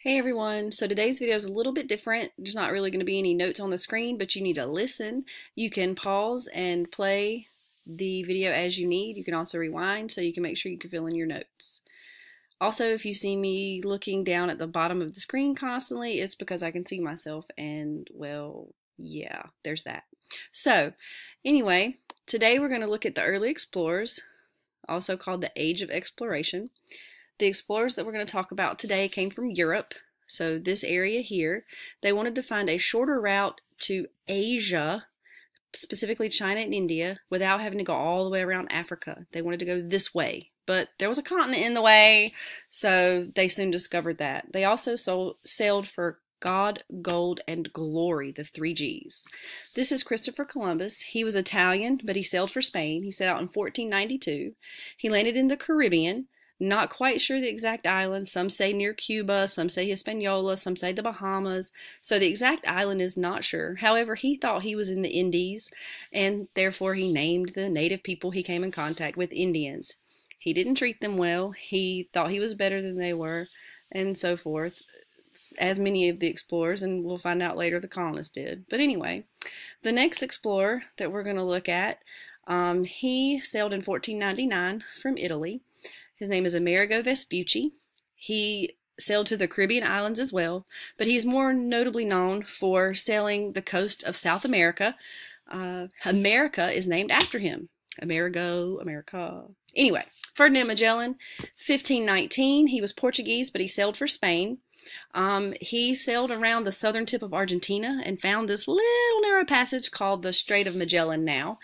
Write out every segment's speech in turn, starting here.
Hey everyone, so today's video is a little bit different. There's not really going to be any notes on the screen, but you need to listen. You can pause and play the video as you need. You can also rewind so you can make sure you can fill in your notes. Also, if you see me looking down at the bottom of the screen constantly, it's because I can see myself and, well, yeah, there's that. So, anyway, today we're going to look at the early explorers, also called the Age of Exploration. The explorers that we're going to talk about today came from Europe, so this area here. They wanted to find a shorter route to Asia, specifically China and India, without having to go all the way around Africa. They wanted to go this way, but there was a continent in the way, so they soon discovered that. They also sailed for God, gold, and glory, the 3 G's. This is Christopher Columbus. He was Italian, but he sailed for Spain. He set out in 1492. He landed in the Caribbean. Not quite sure the exact island. Some say near Cuba, some say Hispaniola, some say the Bahamas. So the exact island is not sure. However, he thought he was in the Indies, and therefore he named the native people he came in contact with Indians. He didn't treat them well. He thought he was better than they were, and so forth, as many of the explorers, and we'll find out later the colonists did. But anyway, the next explorer that we're going to look at, he sailed in 1499 from Italy. His name is Amerigo Vespucci. He sailed to the Caribbean islands as well, but he's more notably known for sailing the coast of South America. America is named after him. Amerigo, America. Anyway, Ferdinand Magellan, 1519. He was Portuguese, but he sailed for Spain. He sailed around the southern tip of Argentina and found this little narrow passage called the Strait of Magellan now.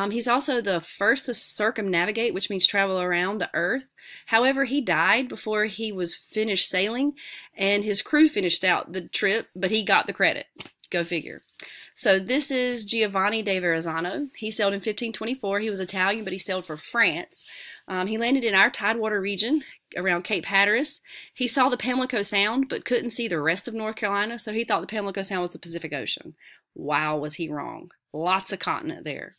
He's also the first to circumnavigate, which means travel around the earth. However, he died before he was finished sailing, and his crew finished out the trip, but he got the credit. Go figure. So this is Giovanni de Verrazzano. He sailed in 1524. He was Italian, but he sailed for France. He landed in our Tidewater region around Cape Hatteras. He saw the Pamlico Sound, but couldn't see the rest of North Carolina, so he thought the Pamlico Sound was the Pacific Ocean. Wow, was he wrong. Lots of continent there.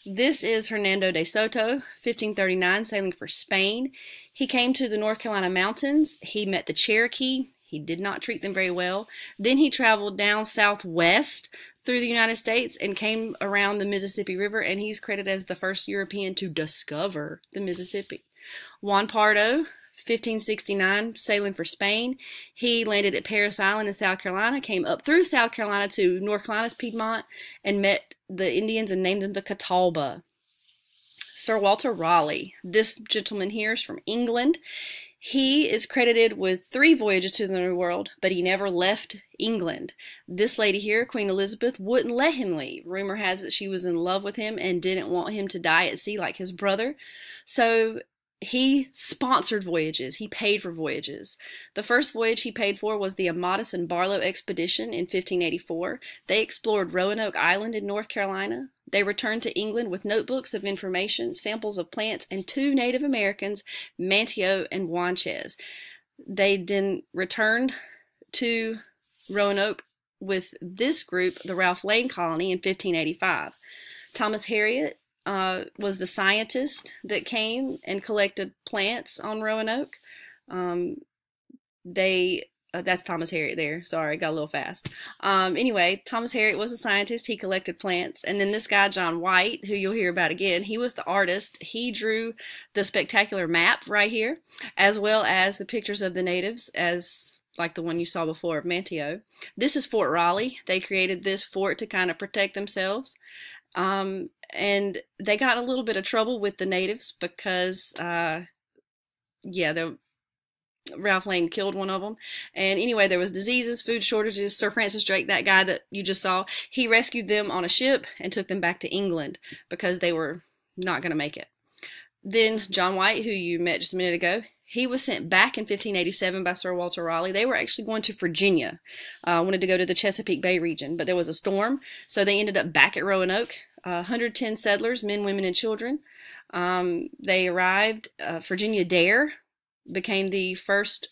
This is Hernando de Soto, 1539, sailing for Spain. He came to the North Carolina mountains. He met the Cherokee. He did not treat them very well. Then he traveled down southwest through the United States and came around the Mississippi River, and he's credited as the first European to discover the Mississippi. Juan Pardo, 1569, sailing for Spain. He landed at Parris Island in South Carolina, came up through South Carolina to North Carolina's Piedmont, and met the Indians and named them the Catawba. Sir Walter Raleigh. This gentleman here is from England. He is credited with 3 voyages to the New World, but he never left England. This lady here, Queen Elizabeth, wouldn't let him leave. Rumor has it she was in love with him and didn't want him to die at sea like his brother. So he sponsored voyages. He paid for voyages. The first voyage he paid for was the Amatus and Barlow expedition in 1584. They explored Roanoke Island in North Carolina. They returned to England with notebooks of information, samples of plants, and 2 Native Americans, Manteo and Guanchez. They then returned to Roanoke with this group, the Ralph Lane Colony, in 1585. Thomas Harriot was the scientist that came and collected plants on Roanoke. That's Thomas Harriot there. Sorry, got a little fast. Anyway, Thomas Harriot was a scientist. He collected plants. And then this guy, John White, who you'll hear about again, he was the artist. He drew the spectacular map right here, as well as the pictures of the natives, as like the one you saw before of Manteo. This is Fort Raleigh. They created this fort to kind of protect themselves. And they got a little bit of trouble with the natives because, Ralph Lane killed one of them. And anyway, there was diseases, food shortages. Sir Francis Drake, that guy that you just saw, he rescued them on a ship and took them back to England because they were not going to make it. Then John White, who you met just a minute ago, he was sent back in 1587 by Sir Walter Raleigh. They were actually going to Virginia, wanted to go to the Chesapeake Bay region, but there was a storm, so they ended up back at Roanoke. 110 settlers, men, women, and children. They arrived. Virginia Dare became the first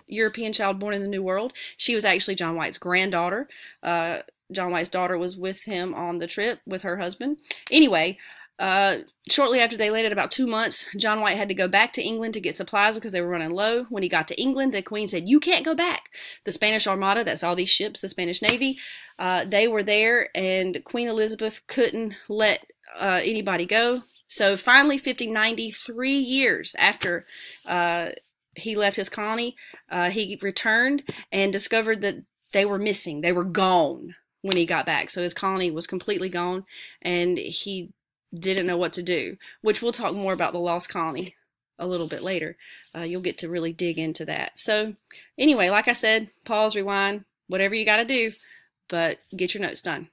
European child born in the New World. She was actually John White's granddaughter. John White's daughter was with him on the trip with her husband. Anyway, Shortly after they landed, about 2 months, John White had to go back to England to get supplies because they were running low. When he got to England, the Queen said, "You can't go back." The Spanish Armada, that's all these ships, the Spanish Navy, they were there, and Queen Elizabeth couldn't let anybody go. So finally, 1593 years after he left his colony, he returned and discovered that they were missing. They were gone when he got back. So his colony was completely gone, and he didn't know what to do, which we'll talk more about the lost colony a little bit later. You'll get to really dig into that. So anyway, like I said, pause, rewind, whatever you got to do, but get your notes done.